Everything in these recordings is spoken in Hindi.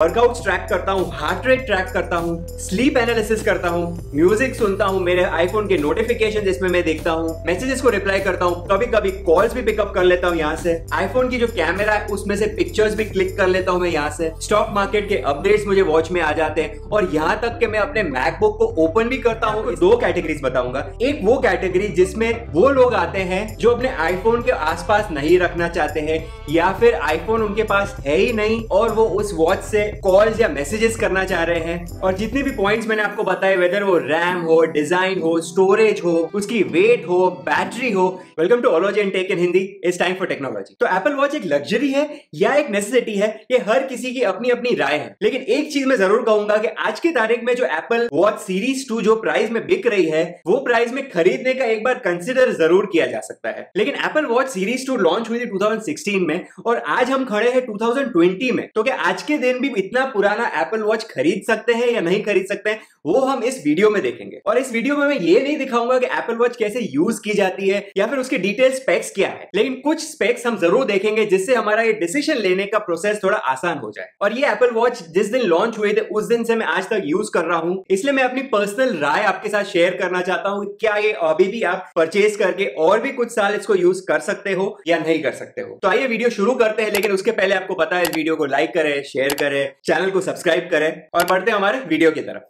वर्कआउट्स ट्रैक करता हूँ, हार्ट रेट ट्रैक करता हूँ, स्लीप एनालिसिस करता हूँ, म्यूजिक सुनता हूँ, मेरे आईफोन के नोटिफिकेशन जिसमें मैं देखता हूँ, मैसेजेस को रिप्लाई करता हूँ, कभी कभी कॉल्स भी पिकअप कर लेता हूँ यहाँ से, आईफोन की जो कैमरा है उसमें से पिक्चर्स भी क्लिक कर लेता हूँ मैं यहाँ से, स्टॉक मार्केट के अपडेट्स मुझे वॉच में आ जाते हैं और यहाँ तक कि मैं अपने मैकबुक को ओपन भी करता हूँ। दो कैटेगरीज बताऊंगा। एक वो कैटेगरी जिसमें वो लोग आते हैं जो अपने आईफोन के आसपास नहीं रखना चाहते हैं या फिर आईफोन उनके पास है ही नहीं और वो उस वॉच से कॉल्स या मैसेजेस करना चाह रहे हैं। और जितने भी पॉइंट्स मैंने आपको बताए, वेदर वो रैम हो, डिजाइन हो, स्टोरेज हो, उसकी वेट हो, बैटरी हो, welcome to ology and tech in Hindi, it's time for technology. तो एप्पल वॉच एक लग्जरी है या एक नेसेसिटी है, ये हर किसी की अपनी अपनी राय है। लेकिन एक चीज मैं जरूर कहूंगा कि आज की तारीख में जो एप्पल वॉच सीरीज 2 जो प्राइस में बिक रही है, वो प्राइस में खरीदने का एक बार कंसिडर जरूर किया जा सकता है। लेकिन एप्पल वॉच सीरीज 2 लॉन्च हुई थी 2016 में और आज हम खड़े हैं 2020 में। तो क्या आज के दिन भी इतना पुराना एप्पल वॉच खरीद सकते हैं या नहीं खरीद सकते हैं, वो हम इस वीडियो में देखेंगे। और इस वीडियो में मैं ये नहीं दिखाऊंगा कि एप्पल वॉच कैसे यूज की जाती है या फिर उसके डिटेल स्पेक्स क्या है, लेकिन कुछ स्पेक्स हम जरूर देखेंगे जिससे हमारा ये डिसीजन लेने का प्रोसेस थोड़ा आसान हो जाए। और ये एप्पल वॉच जिस दिन लॉन्च हुए थे उस दिन से मैं आज तक यूज कर रहा हूं, इसलिए मैं अपनी पर्सनल राय आपके साथ शेयर करना चाहता हूं। क्या ये अभी भी आप परचेज करके और भी कुछ साल इसको यूज कर सकते हो या नहीं कर सकते हो। तो आइए वीडियो शुरू करते हैं, लेकिन उसके पहले आपको पता है इस वीडियो को लाइक करें, शेयर करें, चैनल को सब्सक्राइब करें और बढ़ते हैं हमारे वीडियो की तरफ।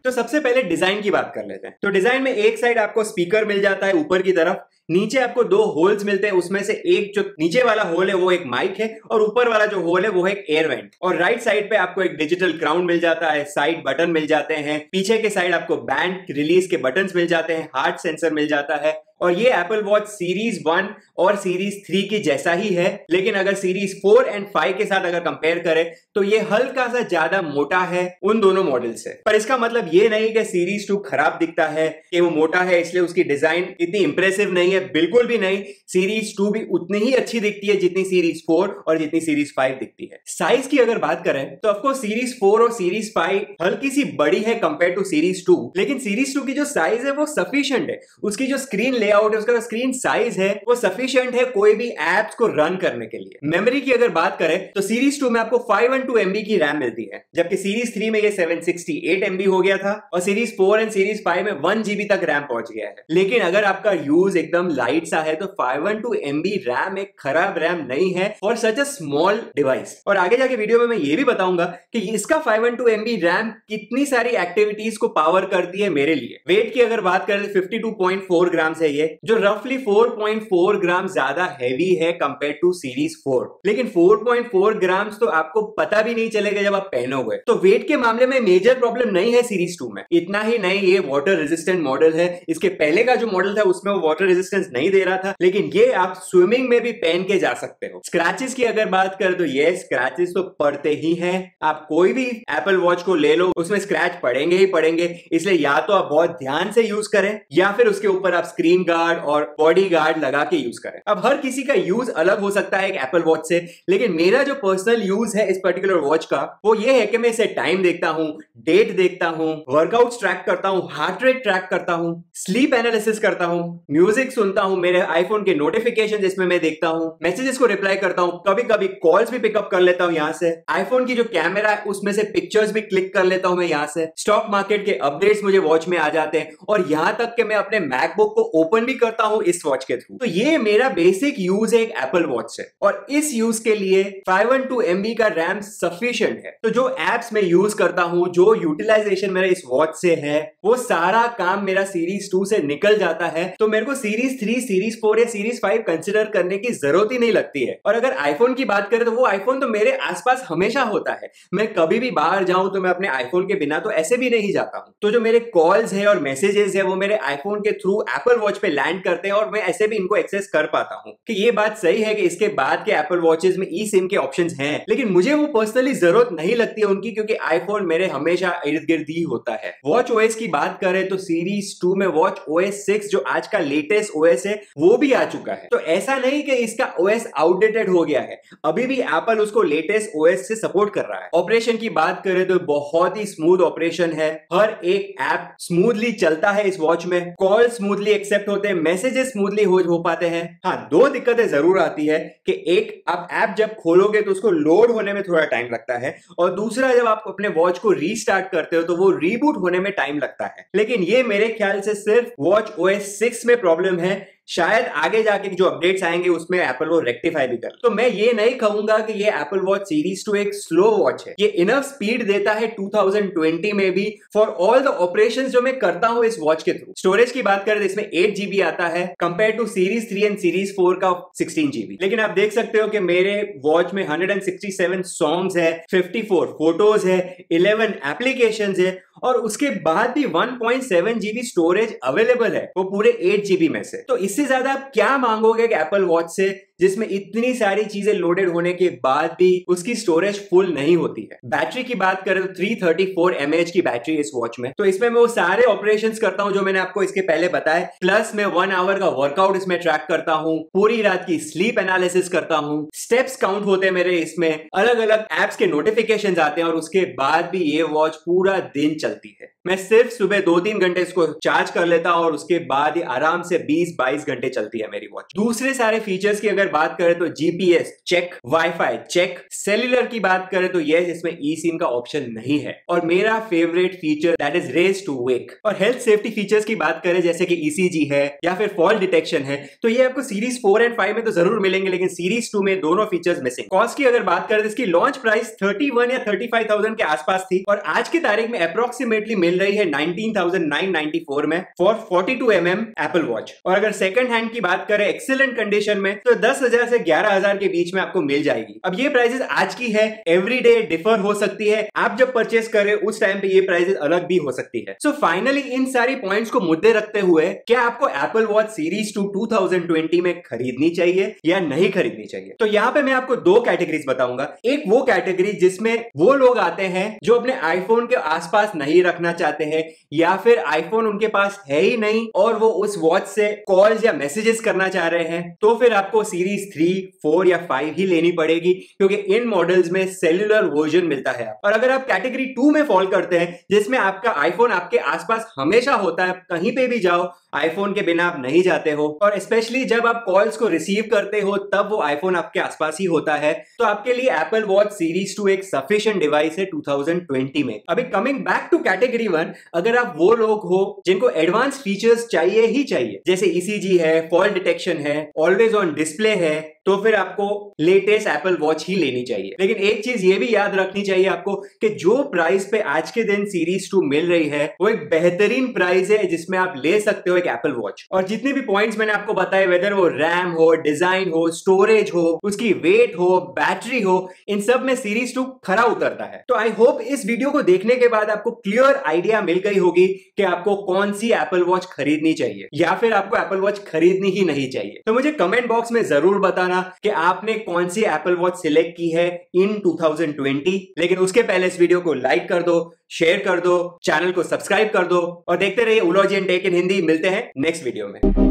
तो सबसे पहले डिजाइन की बात कर लेते हैं। तो डिजाइन में एक साइड आपको स्पीकर मिल जाता है ऊपर की तरफ, नीचे आपको दो होल्स मिलते हैं, उसमें से एक जो नीचे वाला होल है वो एक माइक है और ऊपर वाला जो होल है वो है एक एयर वेंट। और राइट साइड पे आपको एक डिजिटल क्राउन मिल जाता है, साइड बटन मिल जाते हैं, पीछे के साइड आपको बैंड रिलीज के बटन्स मिल जाते हैं, हार्ट सेंसर मिल जाता है। और ये एप्पल वॉच सीरीज 1 और सीरीज 3 की जैसा ही है, लेकिन अगर सीरीज 4 एंड 5 के साथ अगर कंपेयर करें तो ये हल्का सा ज्यादा मोटा है उन दोनों मॉडल से। पर इसका मतलब ये नहीं कि सीरीज 2 खराब दिखता है, कि वो मोटा है इसलिए उसकी डिजाइन इतनी इंप्रेसिव नहीं है, बिल्कुल भी नहीं। सीरीज 2 भी उतनी ही अच्छी दिखती है जितनी सीरीज 4 और जितनी सीरीज 5 दिखती है। साइज की अगर बात करें तो ऑफकोर्स सीरीज 4 और सीरीज 5 हल्की सी बड़ी है कंपेयर टू सीरीज 2, लेकिन सीरीज 2 की जो साइज है वो सफिशिएंट है। उसकी जो स्क्रीन लेआउट है, उसका स्क्रीन साइज है वो सफिशिएंट है कोई भी एप्स को रन करने के लिए। मेमोरी की अगर बात करें तो सीरीज 2 में आपको 512 MB की रैम मिलती है, जबकि सीरीज 3 में ये 768 MB हो गया था और सीरीज 4 एंड सीरीज 5 में 1 GB तक रैम पहुंच गया है। लेकिन अगर आपका यूज एकदम लाइट सा है तो 512 MB रैम एक खराब रैम नहीं है for such a small device. और आगे जाके वीडियो में मैं ये भी बताऊंगा कि इसका 512 MB रैम कितनी सारी एक्टिविटीज को पावर करती है मेरे लिए। वेट की अगर बात करें तो 52.4 ग्राम है ये, जो रफली 4.4 ग्राम ज्यादा हैवी है कंपेयर टू सीरीज 4। लेकिन 4.4 ग्राम तो आपको पता भी नहीं चलेगा जब आप पहनोगे। तो वेट के मामले में मेजर प्रॉब्लम नहीं है सीरीज 2 में। इतना ही नहीं, ये वाटर रेजिस्टेंट मॉडल है। इसके पहले का जो मॉडल था उसमें वो वाटर रेजिस्टेंस नहीं दे रहा था, लेकिन ये आप स्विमिंग में भी पहन के जा सकते हो। स्क्रैचेस की अगर बात करें तो ये स्क्रैचेस तो पड़ते ही हैं। आप कोई भी एप्पल वॉच को ले लो उसमें स्क्रैच पड़ेंगे ही पड़ेंगे, इसलिए या तो आप बहुत ध्यान से यूज करें या फिर उसके ऊपर आप स्क्रीन गार्ड और बॉडी गार्ड लगा के यूज करें। अब हर किसी का यूज अलग हो सकता है एक एप्पल वॉच से, लेकिन मेरा जो पर्सनल यूज है इस पर्टिकुलर वॉच का वो ये है कि मैं इसे टाइम देखता हूं, डेट देखता हूं, वर्कआउट्स ट्रैक करता हूं, हार्ट रेट ट्रैक करता हूं, स्लीप एनालिसिस करता हूं, म्यूजिक सुनता हूं, मेरे आईफोन के नोटिफिकेशन जिसमें मैं देखता हूं, मैसेजेस को रिप्लाई करता हूं, कभी कभी कॉल्स भी पिकअप कर लेता हूं यहाँ से, आईफोन की जो कैमरा है उसमें से पिक्चर्स भी क्लिक कर लेता हूं मैं यहाँ से, स्टॉक मार्केट के अपडेट्स मुझे वॉच में आ जाते हैं और यहां तक कि मैं अपने मैकबुक को ओपन भी करता हूं इस वॉच के थ्रू। तो ये मेरा बेसिक यूज है एक एप्पल वॉच से और इस यूज के लिए 512 MB का रैम सफिशिएंट है। तो जो एप्स में यूज करता हूं, जो यूटिलाइजेशन मेरा इस वॉच से है, वो सारा काम मेरा सीरीज 2 से निकल जाता है। तो मेरे को सीरीज 3, सीरीज 4 या सीरीज 5 कंसिडर करने की जरूरत ही नहीं लगती है। और अगर आईफोन की बात करें तो वो आईफोन तो मेरे आसपास हमेशा होता है। मैं कभी भी बाहर जाऊं तो मैं अपने आईफोन के बिना तो ऐसे भी नहीं जाता हूं। तो जो मेरे कॉल्स है और मैसेजेस है वो मेरे आईफोन के थ्रू एप्पल वॉच पे लैंड करते हैं और मैं ऐसे भी इनको एक्सेस कर पाता हूं। कि ये बात सही है कि इसके बाद के एप्पल वॉचेस में ई सिम के ऑप्शंस हैं, लेकिन मुझे वो पर्सनली जरूरत नहीं लगती है उनकी, क्योंकि आईफोन मेरे हमेशा इर्द गिर्द ही होता है। वॉच ओएस की बात करें तो सीरीज 2 में वॉच OS 6 जो आज का लेटेस्ट ओएस है वो भी आ चुका है। तो ऐसा नहीं कि इसका ओएस आउटडेटेड हो गया है, अभी भी एप्पल उसको लेटेस्ट ओएस से सपोर्ट कर रहा है। ऑपरेशन की बात करें तो बहुत ही स्मूथ ऑपरेशन है, हर एक ऐप स्मूथली चलता है इस वॉच में, कॉल स्मूथली एक्सेप्ट होते हैं, मैसेजेस स्मूथली हो पाते हैं। हाँ, दो दिक्कतें जरूर आती है कि एक, आप ऐप जब खोलोगे तो उसको लोड होने में थोड़ा टाइम लगता है, और दूसरा जब आप अपने वॉच को रीस्टार्ट करते हो तो वो रीबूट होने में टाइम लगता है। लेकिन ये मेरे ख्याल से सिर्फ वॉच ओएस 6 में प्रॉब्लम है, शायद आगे जाके जो अपडेट्स आएंगे उसमें एप्पल वो रेक्टिफाई भी कर। तो मैं ये नहीं कहूंगा कि ये एप्पल वॉच सीरीज 2 एक स्लो वॉच है, ये इनफ स्पीड देता है 2020 में भी फॉर ऑल द ऑपरेशंस जो मैं करता हूं इस वॉच के थ्रू। स्टोरेज की बात करें तो इसमें 8 GB आता है compare to series 3 and series 4 का 16 GB। लेकिन आप देख सकते हो कि मेरे वॉच में 167 सॉन्ग्स है, 54 फोटोज है, 11 एप्लीकेशंस है, और उसके बाद भी 1.7 GB स्टोरेज अवेलेबल है, वो पूरे 8 GB में से। तो इससे ज्यादा आप क्या मांगोगे कि एप्पल वॉच से, जिसमें इतनी सारी चीजें लोडेड होने के बाद भी उसकी स्टोरेज फुल नहीं होती है। बैटरी की बात करें तो 334 mAh की बैटरी इस वॉच में, तो इसमें मैं वो सारे ऑपरेशंस करता हूं जो मैंने आपको इसके पहले बताया, प्लस मैं 1 आवर का वर्कआउट इसमें ट्रैक करता हूं, पूरी रात की स्लीप एनालिसिस करता हूं, स्टेप्स काउंट होते हैं मेरे इसमें, अलग अलग एप्स के नोटिफिकेशंस आते हैं, और उसके बाद भी ये वॉच पूरा दिन चलती है। मैं सिर्फ सुबह 2-3 घंटे इसको चार्ज कर लेता हूं और उसके बाद ही आराम से 20-22 घंटे चलती है मेरी वॉच। दूसरे सारे फीचर्स की अगर बात करें तो GPS check, WiFi check, cellular की बात करें तो यस, इसमें ई सिम का ऑप्शन नहीं है, और मेरा favourite feature that is raise to wake. और हेल्थ सेफ्टी फीचर्स की बात करें जैसे कि ईसीजी है या फिर फॉल डिटेक्शन है, तो ये आपको सीरीज 4 एंड 5 में तो जरूर मिलेंगे, लेकिन सीरीज 2 में दोनों फीचर्स मिसिंग। कॉस्ट की अगर बात करें तो इसकी लॉन्च प्राइस 31 या 35,000 के आसपास थी, और आज की तारीख में अप्रोक्सीमेटली मिल रही है 19,994 में फॉर 42 mm एप्पल वॉच। और अगर सेकंड हैंड की बात करें एक्सीलेंट कंडीशन में तो 10,000 से 11,000 के बीच में आपको मिल जाएगी। अब ये प्राइसेस आज की है, एवरीडे डिफर हो सकती है, आप जब परचेस करें उस टाइम पे ये प्राइसेस अलग भी हो सकती है। सो फाइनली इन सारी पॉइंट्स को मुद्दे रखते हुए क्या आपको एप्पल वॉच सीरीज 2 2020 में खरीदनी चाहिए या नहीं खरीदनी चाहिए? तो यहाँ पे मैं आपको दो कैटेगरीज बताऊंगा। एक वो कैटेगरी जिसमें वो लोग आते हैं जो अपने आईफोन के आसपास नहीं रखना चाहते हैं, या फिर आईफोन उनके पास है ही नहीं और वो उस वॉच से कॉल्स या मैसेजेस करना चाह रहे हैं, तो फिर आपको सीरीज 3, 4 या 5 ही लेनी पड़ेगी, क्योंकि इन मॉडल्स में सेल्यूलर वर्जन मिलता है। और अगर आप कैटेगरी 2 में फॉल करते हैं जिसमें आपका आईफोन आपके आसपास हमेशा होता है, कहीं पे भी जाओ आईफोन के बिना आप नहीं जाते हो, और स्पेशली जब आप कॉल्स को रिसीव करते हो तब वो आईफोन आपके आसपास ही होता है, तो आपके लिए एप्पल वॉच सीरीज 2 एक सफिशिएंट डिवाइस है 2020 में। अभी कमिंग बैक टू कैटेगरी 1, अगर आप वो लोग हो जिनको एडवांस फीचर्स चाहिए ही चाहिए, जैसे ईसीजी है, फॉल डिटेक्शन है, ऑलवेज ऑन डिस्प्ले है, तो फिर आपको लेटेस्ट एप्पल वॉच ही लेनी चाहिए। लेकिन एक चीज ये भी याद रखनी चाहिए आपको कि जो प्राइस पे आज के दिन सीरीज 2 मिल रही है वो एक बेहतरीन प्राइस है जिसमें आप ले सकते हो एक एप्पल वॉच। और जितने भी पॉइंट्स मैंने आपको बताए, वेदर वो रैम हो, डिजाइन हो, स्टोरेज हो, उसकी वेट हो, बैटरी हो, इन सब में सीरीज 2 खरा उतरता है। तो आई होप इस वीडियो को देखने के बाद आपको क्लियर आइडिया मिल गई होगी कि आपको कौन सी एप्पल वॉच खरीदनी चाहिए या फिर आपको एप्पल वॉच खरीदनी ही नहीं चाहिए। तो मुझे कमेंट बॉक्स में जरूर बताना कि आपने कौन सी एप्पल वॉच सिलेक्ट की है इन 2020। लेकिन उसके पहले इस वीडियो को लाइक कर दो, शेयर कर दो, चैनल को सब्सक्राइब कर दो, और देखते रहिए उलॉजी एंड टेक इन हिंदी। मिलते हैं नेक्स्ट वीडियो में।